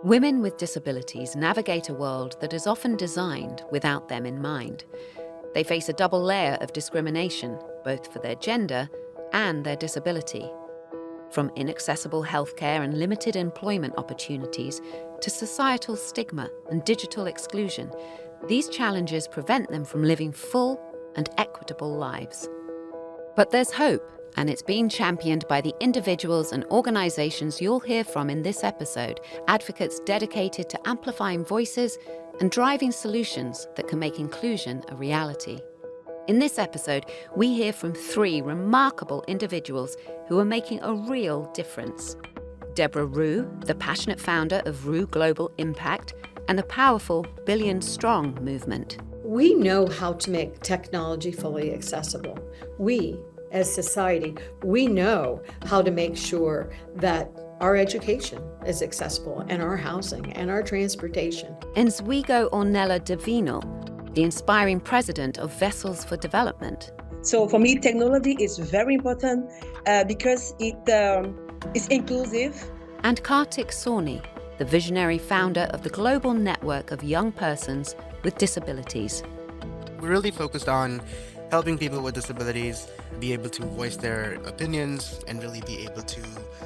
Women with disabilities navigate a world that is often designed without them in mind. They face a double layer of discrimination, both for their gender and their disability. From inaccessible healthcare and limited employment opportunities to societal stigma and digital exclusion, these challenges prevent them from living full and equitable lives. But there's hope, and it's being championed by the individuals and organisations you'll hear from in this episode, advocates dedicated to amplifying voices and driving solutions that can make inclusion a reality. In this episode, we hear from 3 remarkable individuals who are making a real difference. Debra Ruh, the passionate founder of Ruh Global Impact and the powerful Billion Strong movement. We know how to make technology fully accessible. We, as society, we know how to make sure that our education is accessible and our housing and our transportation. Nzouegou Ornela De Vinyle, the inspiring president of Vessels for Development. So for me, technology is very important because it is inclusive. And Kartik Sawhney, the visionary founder of the global network of young persons with disabilities. We're really focused on helping people with disabilities be able to voice their opinions and really be able to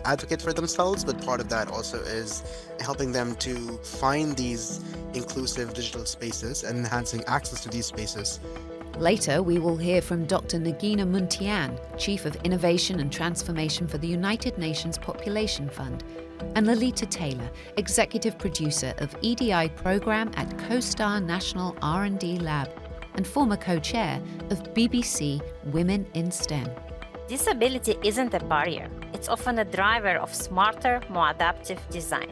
advocate for themselves. But part of that also is helping them to find these inclusive digital spaces and enhancing access to these spaces. Later, we will hear from Dr Nigina Muntean, Chief of Innovation and Transformation for the United Nations Population Fund, and Lalita Taylor, Executive Producer of EDI Program at CoStar National R&D Lab and former co-chair of BBC Women in STEM. Disability isn't a barrier. It's often a driver of smarter, more adaptive design.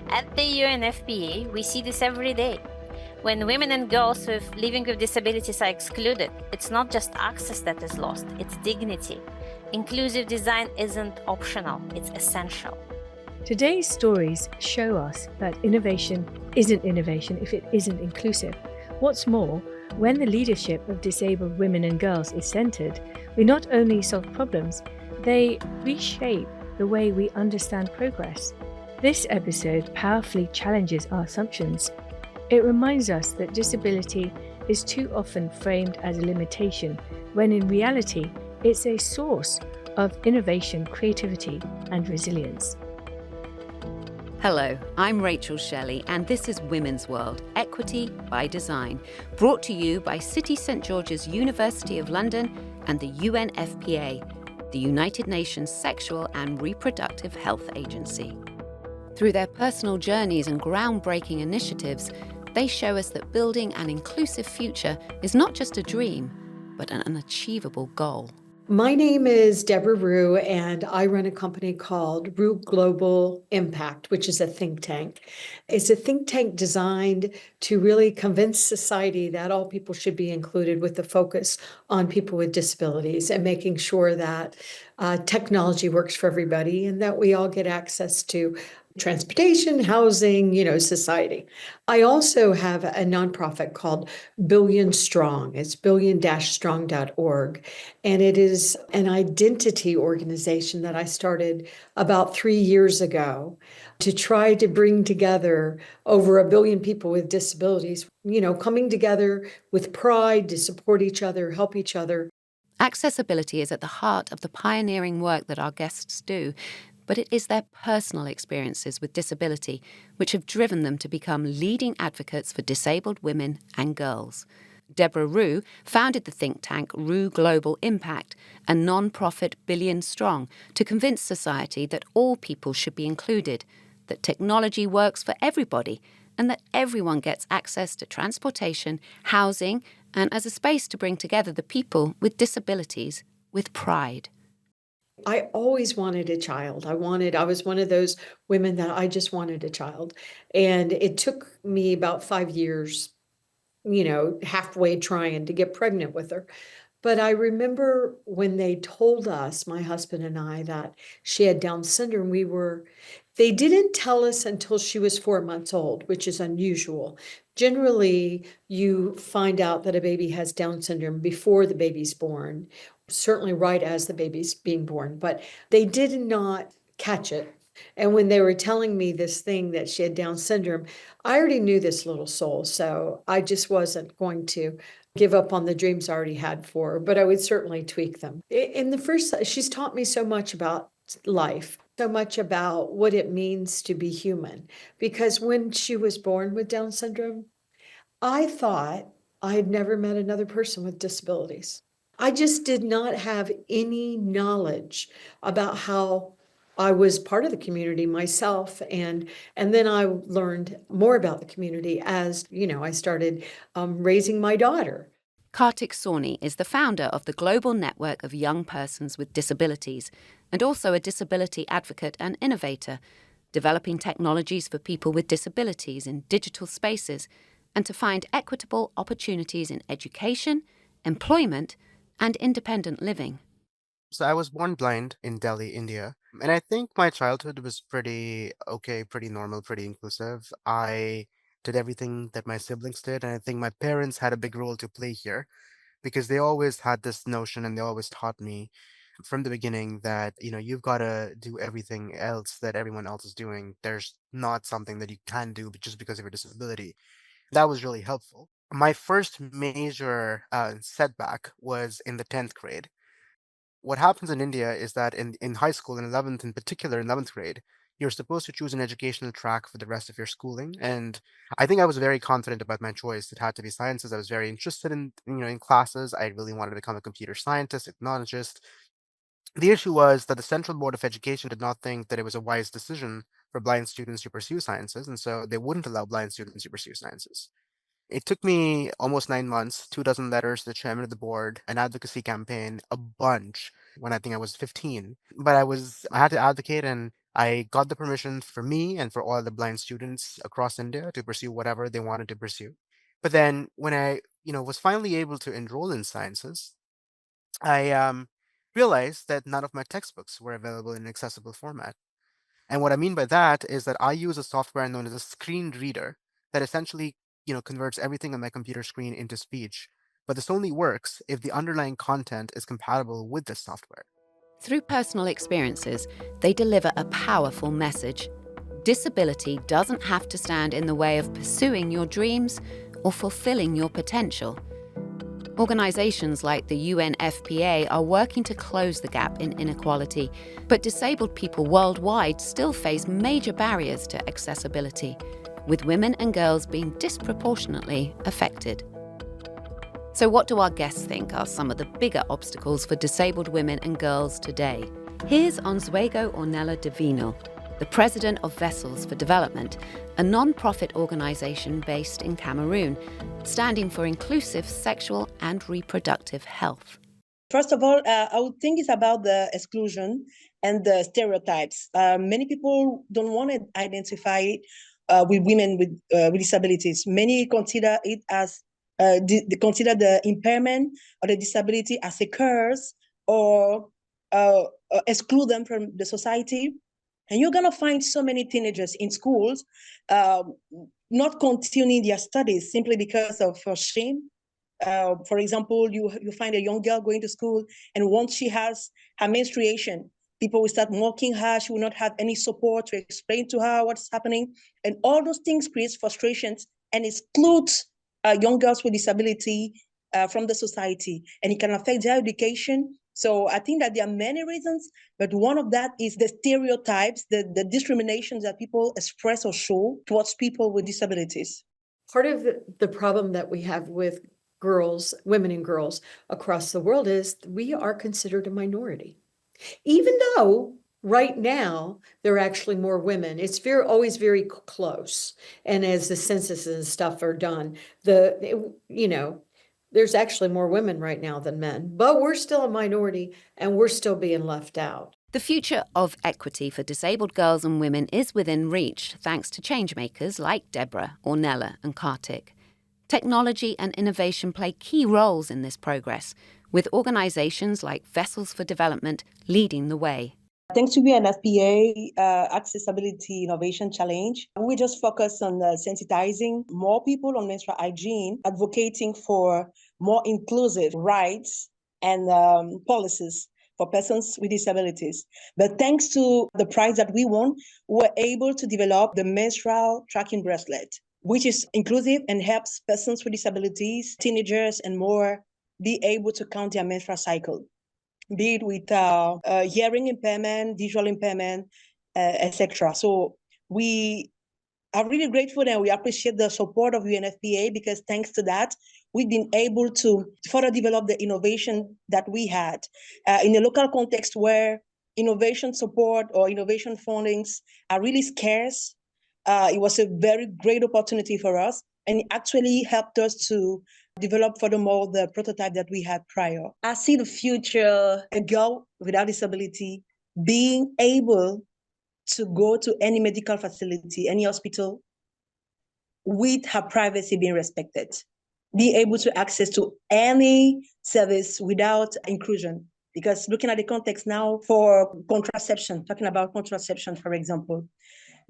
At the UNFPA, we see this every day. When women and girls living with disabilities are excluded, it's not just access that is lost, it's dignity. Inclusive design isn't optional, it's essential. Today's stories show us that innovation isn't innovation if it isn't inclusive. What's more, when the leadership of disabled women and girls is centered, we not only solve problems, they reshape the way we understand progress. This episode powerfully challenges our assumptions. It reminds us that disability is too often framed as a limitation, when in reality, it's a source of innovation, creativity, and resilience. Hello, I'm Rachel Shelley, and this is Women's World, Equity by Design, brought to you by City St George's University of London and the UNFPA, the United Nations Sexual and Reproductive Health Agency. Through their personal journeys and groundbreaking initiatives, they show us that building an inclusive future is not just a dream, but an achievable goal. My name is Debra Ruh, and I run a company called Ruh Global Impact, which is a think tank. It's a think tank designed to really convince society that all people should be included, with the focus on people with disabilities and making sure that technology works for everybody and that we all get access to transportation, housing, society. I also have a nonprofit called Billion Strong. It's billion-strong.org. And it is an identity organization that I started about 3 years ago to try to bring together over 1 billion people with disabilities, coming together with pride to support each other, help each other. Accessibility is at the heart of the pioneering work that our guests do, but it is their personal experiences with disability which have driven them to become leading advocates for disabled women and girls. Debra Ruh founded the think tank Ruh Global Impact, a non-profit Billion Strong, to convince society that all people should be included, that technology works for everybody, and that everyone gets access to transportation, housing, and as a space to bring together the people with disabilities with pride. I always wanted a child. I was one of those women that I just wanted a child. And it took me about 5 years, halfway trying to get pregnant with her. But I remember when they told us, my husband and I, that she had Down syndrome, they didn't tell us until she was 4 months old, which is unusual. Generally, you find out that a baby has Down syndrome before the baby's born, certainly right as the baby's being born, but they did not catch it And when they were telling me this thing that she had Down syndrome, I already knew this little soul. So I just wasn't going to give up on the dreams I already had for her, but I would certainly tweak them. In the first, she's taught me so much about life, so much about what it means to be human. Because when she was born with Down syndrome, I thought I had never met another person with disabilities. I just did not have any knowledge about how I was part of the community myself. And then I learned more about the community as, I started raising my daughter. Kartik Sawhney is the founder of the global network of young persons with disabilities and also a disability advocate and innovator, developing technologies for people with disabilities in digital spaces and to find equitable opportunities in education, employment, and independent living. So I was born blind in Delhi, India. And I think my childhood was pretty okay, pretty normal, pretty inclusive. I did everything that my siblings did. And I think my parents had a big role to play here because they always had this notion and they always taught me from the beginning that, you've got to do everything else that everyone else is doing. There's not something that you can do just because of your disability. That was really helpful. My first major setback was in the 10th grade. What happens in India is that in high school, in 11th in particular, in 11th grade, you're supposed to choose an educational track for the rest of your schooling. And I think I was very confident about my choice. It had to be sciences. I was very interested in classes. I really wanted to become a computer scientist, technologist. The issue was that the Central Board of Education did not think that it was a wise decision for blind students to pursue sciences, and so they wouldn't allow blind students to pursue sciences. It took me almost 9 months, 2 dozen letters to the chairman of the board, an advocacy campaign, a bunch when I think I was 15. But I had to advocate and I got the permission for me and for all the blind students across India to pursue whatever they wanted to pursue. But then when I, was finally able to enroll in sciences, I realized that none of my textbooks were available in accessible format. And what I mean by that is that I use a software known as a screen reader that essentially, converts everything on my computer screen into speech. But this only works if the underlying content is compatible with this software. Through personal experiences, they deliver a powerful message. Disability doesn't have to stand in the way of pursuing your dreams or fulfilling your potential. Organisations like the UNFPA are working to close the gap in inequality, but disabled people worldwide still face major barriers to accessibility, with women and girls being disproportionately affected. So what do our guests think are some of the bigger obstacles for disabled women and girls today? Here's Nzouegou Ornela De Vinyle, the president of Vessels for Development, a non-profit organisation based in Cameroon, standing for inclusive sexual and reproductive health. First of all, I would think it's about the exclusion and the stereotypes. Many people don't want to identify it with women with disabilities. Many consider it as they consider the impairment or the disability as a curse or exclude them from the society. And you're going to find so many teenagers in schools not continuing their studies simply because of shame. For example, you find a young girl going to school, and once she has her menstruation, people will start mocking her. She will not have any support to explain to her what's happening. And all those things create frustrations and excludes young girls with disability from the society. And it can affect their education. So I think that there are many reasons, but one of that is the stereotypes, the discriminations that people express or show towards people with disabilities. Part of the problem that we have with girls, women and girls across the world is we are considered a minority. Even though right now there are actually more women, it's always very close. And as the census and stuff are done, there's actually more women right now than men, but we're still a minority and we're still being left out. The future of equity for disabled girls and women is within reach thanks to changemakers like Debra, Ornela and Kartik. Technology and innovation play key roles in this progress, with organisations like Vessels for Development leading the way. Thanks to UNFPA Accessibility Innovation Challenge, we just focus on sensitizing more people on menstrual hygiene, advocating for more inclusive rights and policies for persons with disabilities. But thanks to the prize that we won, we were able to develop the menstrual tracking bracelet, which is inclusive and helps persons with disabilities, teenagers, and more be able to count their menstrual cycle, be it with hearing impairment, visual impairment, etc. So we are really grateful and we appreciate the support of UNFPA, because thanks to that, we've been able to further develop the innovation that we had in a local context where innovation support or innovation fundings are really scarce. It was a very great opportunity for us, and it actually helped us to develop furthermore the prototype that we had prior. I see the future, a girl without disability being able to go to any medical facility, any hospital, with her privacy being respected, be able to access to any service without inclusion. Because looking at the context now for contraception, talking about contraception, for example,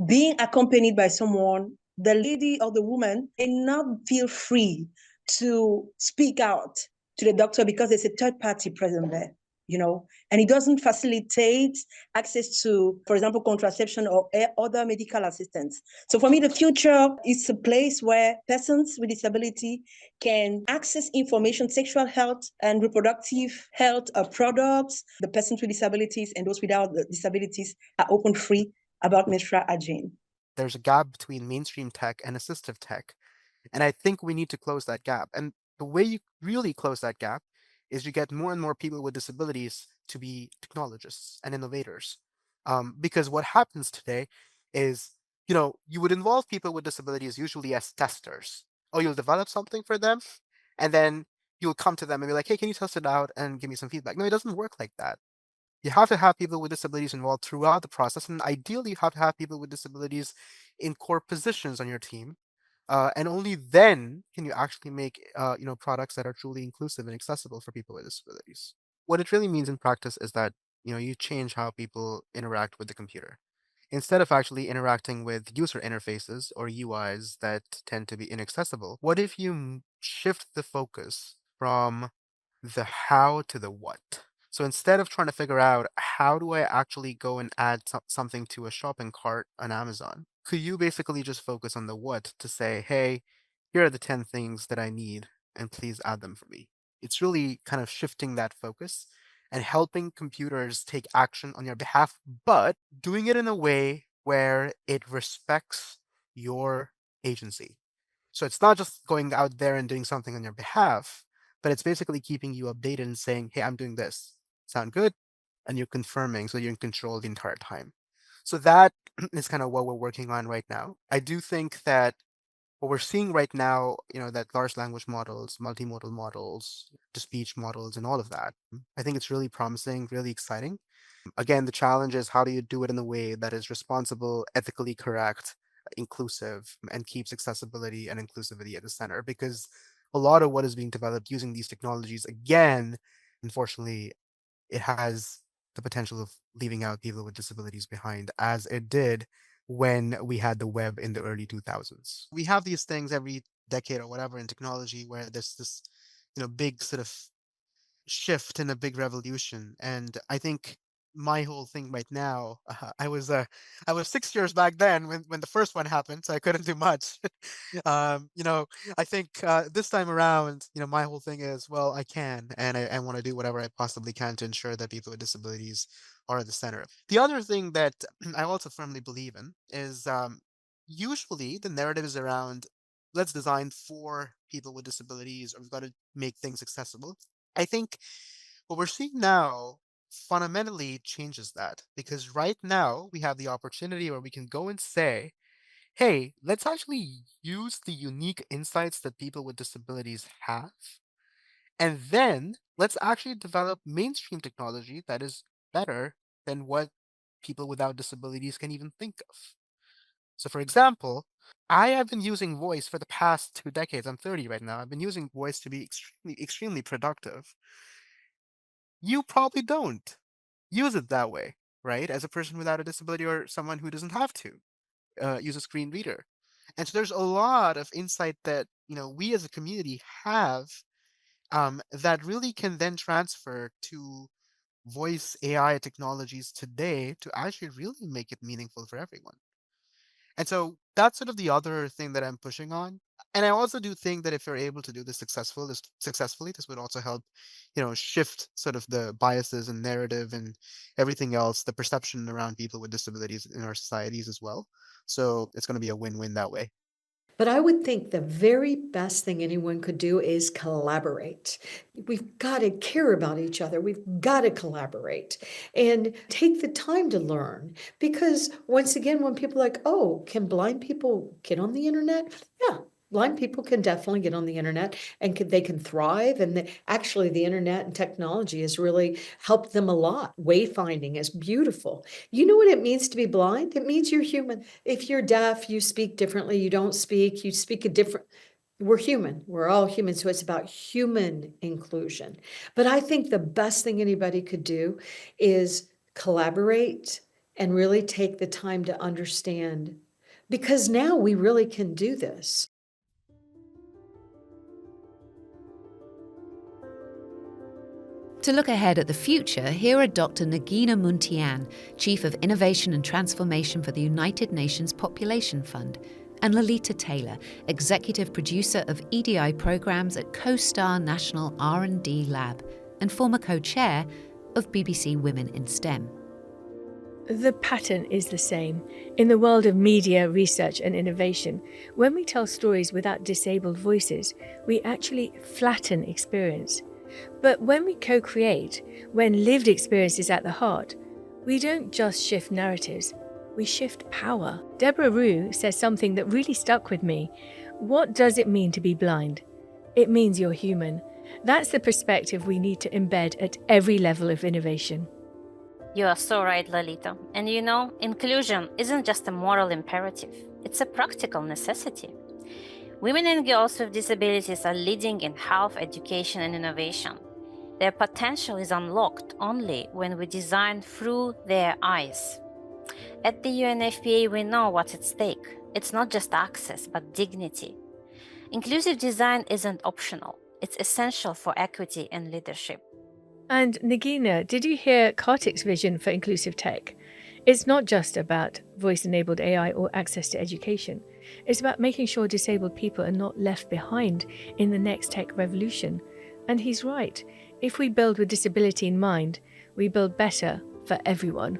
being accompanied by someone, the lady or the woman may not feel free to speak out to the doctor because there's a third party present there, and it doesn't facilitate access to, for example, contraception or other medical assistance. So for me, the future is a place where persons with disability can access information, sexual health and reproductive health products. The persons with disabilities and those without disabilities are open free about menstrual hygiene. There's a gap between mainstream tech and assistive tech, and I think we need to close that gap. And the way you really close that gap is you get more and more people with disabilities to be technologists and innovators. Because what happens today is, you would involve people with disabilities usually as testers. Oh, you'll develop something for them, and then you'll come to them and be like, hey, can you test it out and give me some feedback? No, it doesn't work like that. You have to have people with disabilities involved throughout the process, and ideally, you have to have people with disabilities in core positions on your team, and only then can you actually make products that are truly inclusive and accessible for people with disabilities. What it really means in practice is that you change how people interact with the computer. Instead of actually interacting with user interfaces or UIs that tend to be inaccessible, what if you shift the focus from the how to the what? So instead of trying to figure out how do I actually go and add something to a shopping cart on Amazon, could you basically just focus on the what to say, hey, here are the 10 things that I need, and please add them for me? It's really kind of shifting that focus and helping computers take action on your behalf, but doing it in a way where it respects your agency. So it's not just going out there and doing something on your behalf, but it's basically keeping you updated and saying, hey, I'm doing this. Sound good? And you're confirming, so you're in control the entire time. So that is kind of what we're working on right now. I do think that what we're seeing right now, that large language models, multimodal models, to speech models, and all of that, I think it's really promising, really exciting. Again, the challenge is how do you do it in a way that is responsible, ethically correct, inclusive, and keeps accessibility and inclusivity at the center? Because a lot of what is being developed using these technologies, again, unfortunately, it has the potential of leaving out people with disabilities behind, as it did when we had the web in the early 2000s. We have these things every decade or whatever in technology where there's this, big sort of shift and a big revolution. And I think my whole thing right now, I was 6 years back then when the first one happened, so I couldn't do much. I think this time around, my whole thing is, well, I can, and I want to do whatever I possibly can to ensure that people with disabilities are at the center. The other thing that I also firmly believe in is, usually the narrative is around, let's design for people with disabilities, or we've got to make things accessible. I think what we're seeing now fundamentally changes that, because right now we have the opportunity where we can go and say, hey, let's actually use the unique insights that people with disabilities have, and then let's actually develop mainstream technology that is better than what people without disabilities can even think of. So, for example, I have been using voice for the past 2 decades. I'm 30 right now. I've been using voice to be extremely productive. You probably don't use it that way, right? As a person without a disability or someone who doesn't have to use a screen reader. And so there's a lot of insight that we as a community have, that really can then transfer to voice AI technologies today to actually really make it meaningful for everyone. And so that's sort of the other thing that I'm pushing on. And I also do think that if you're able to do this successfully, this would also help, shift sort of the biases and narrative and everything else, the perception around people with disabilities in our societies as well. So it's going to be a win-win that way. But I would think the very best thing anyone could do is collaborate. We've got to care about each other. We've got to collaborate and take the time to learn. Because once again, when people are like, oh, can blind people get on the internet? Yeah. Blind people can definitely get on the internet and they can thrive. And actually, the internet and technology has really helped them a lot. Wayfinding is beautiful. You know what it means to be blind? It means you're human. If you're deaf, you speak differently. You don't speak, you speak a different. We're human. We're all human. So it's about human inclusion. But I think the best thing anybody could do is collaborate and really take the time to understand, because now we really can do this. To look ahead at the future, here are Dr Nigina Muntean, Chief of Innovation and Transformation for the United Nations Population Fund, and Lalita Taylor, Executive Producer of EDI programs at CoStar National R&D Lab and former co-chair of BBC Women in STEM. The pattern is the same. In the world of media, research and innovation, when we tell stories without disabled voices, we actually flatten experience. But when we co-create, when lived experience is at the heart, we don't just shift narratives, we shift power. Debra Ruh says something that really stuck with me. What does it mean to be blind? It means you're human. That's the perspective we need to embed at every level of innovation. You are so right, Lalita. And inclusion isn't just a moral imperative, it's a practical necessity. Women and girls with disabilities are leading in health, education, and innovation. Their potential is unlocked only when we design through their eyes. At the UNFPA, we know what's at stake. It's not just access, but dignity. Inclusive design isn't optional. It's essential for equity and leadership. And Nigina, did you hear Kartik's vision for inclusive tech? It's not just about voice-enabled AI or access to education. It's about making sure disabled people are not left behind in the next tech revolution. And he's right. If we build with disability in mind, we build better for everyone.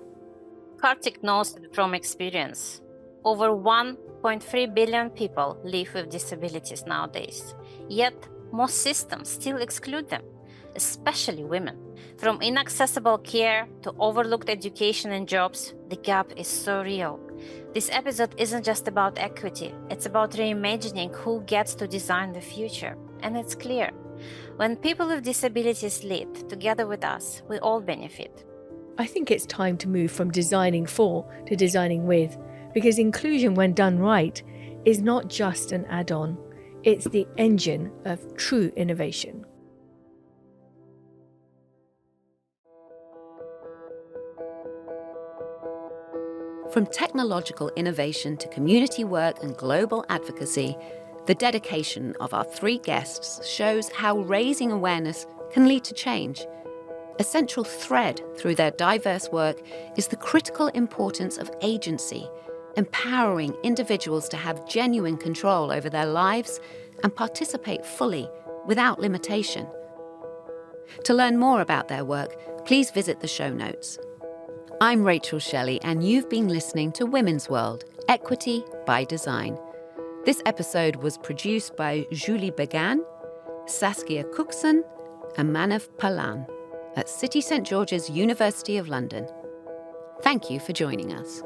Kartik knows it from experience. Over 1.3 billion people live with disabilities nowadays. Yet, most systems still exclude them, especially women. From inaccessible care to overlooked education and jobs, the gap is so real. This episode isn't just about equity, it's about reimagining who gets to design the future. And it's clear, when people with disabilities lead together with us, we all benefit. I think it's time to move from designing for to designing with, because inclusion, when done right, is not just an add-on, it's the engine of true innovation. From technological innovation to community work and global advocacy, the dedication of our three guests shows how raising awareness can lead to change. A central thread through their diverse work is the critical importance of agency, empowering individuals to have genuine control over their lives and participate fully without limitation. To learn more about their work, please visit the show notes. I'm Rachel Shelley, and you've been listening to Women's World, Equity by Design. This episode was produced by Julie Began, Saskia Cookson, and Manav Palan at City St George's University of London. Thank you for joining us.